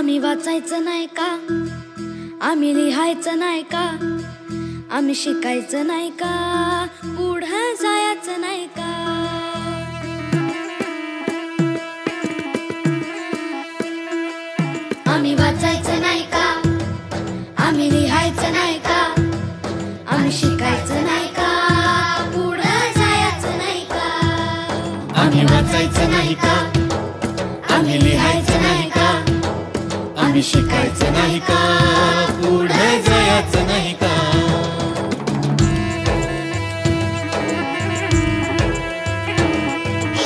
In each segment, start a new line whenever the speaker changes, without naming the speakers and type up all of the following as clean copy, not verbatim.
आम्ही वाचायचं नाही का, आम्ही लिहायचं नाही का, आम्ही शिकायचं नाही का, पुढं जायचं नाही का. आम्ही वाचायचं नाही का, आम्ही लिहायचं नाही का, आम्ही शिकायचं नाही का, पुढं जायचं नाही का.
आम्ही वाचायचं नाही का, आम्ही लिहायचं नाही का, आम्ही शिकायचं नाही का, पुढे जायचं नाही का.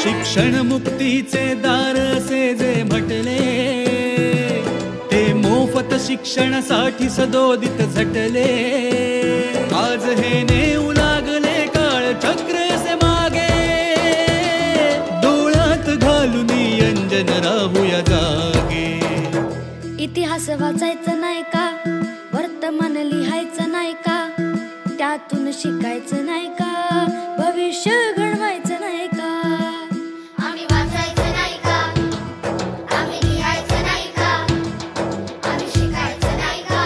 शिक्षण मुक्तीचे दार असे जे म्हटले, ते मोफत शिक्षणासाठी सदोदित झटले. आज हे नेऊ लागले काळ चक्र असे मागे, डोळ्यात घालून अंजन राहूया जागे.
इतिहास वाचायचं नाही का, वर्तमान लिहायचं नाही का, त्यातून शिकायचं नाही का, भविष्य घडवायचं नाही का.
आम्ही वाचायचं नाही का, आम्ही लिहायचं नाही का, आम्ही शिकायचं नाही का,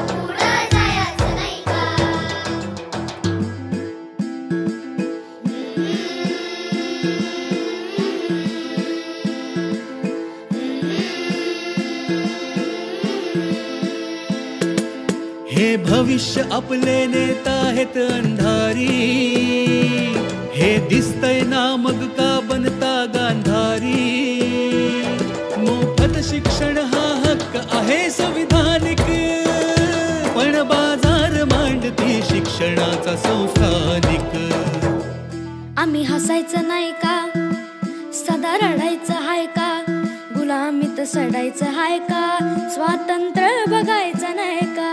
पुढं जायचं नाही का.
हे भविष्य आपले नेता आहेत अंधारी, हे दिसतय ना मग का बनता गांधारी. मोफत शिक्षण हा हक्क आहे संविधानिक, पण बाजार मांडती शिक्षणाचा संस्थानिक.
आम्ही हसायचं नाही का, सदा रडायचं हाय का, गुलामीत सडायचं हाय का, स्वातंत्र्य बघायचं नाही का.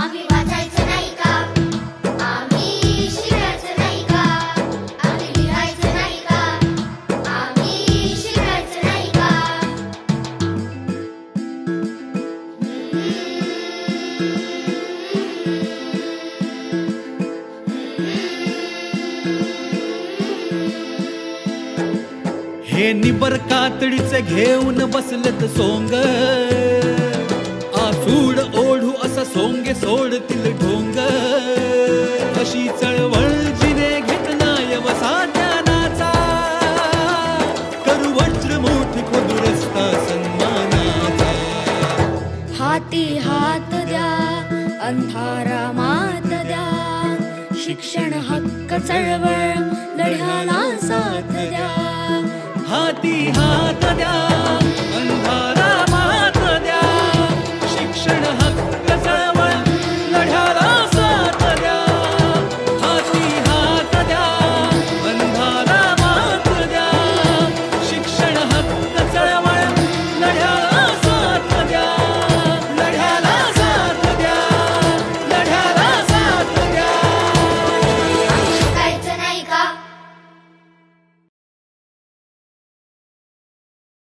आम्ही वाचायचं नाही का, आम्ही शिकायचं नाही का, आम्ही लिहायचं नाही का, आम्ही शिकायचं नाही का.
हे निबर कातडीचे घेऊन बसलत सोंग, आसूड ओढू असा सोंगे सोडतील ढोंग. अशी चळवळ जिने घेतला यवसा ज्ञानाचा, करू वज्र मोठी खोदू रस्ता सन्मानाचा.
हाती हात द्या, अंधारा मात द्या, शिक्षण हक्क चळवळ लढ्याला साथ द्या.
हाती हात द्या,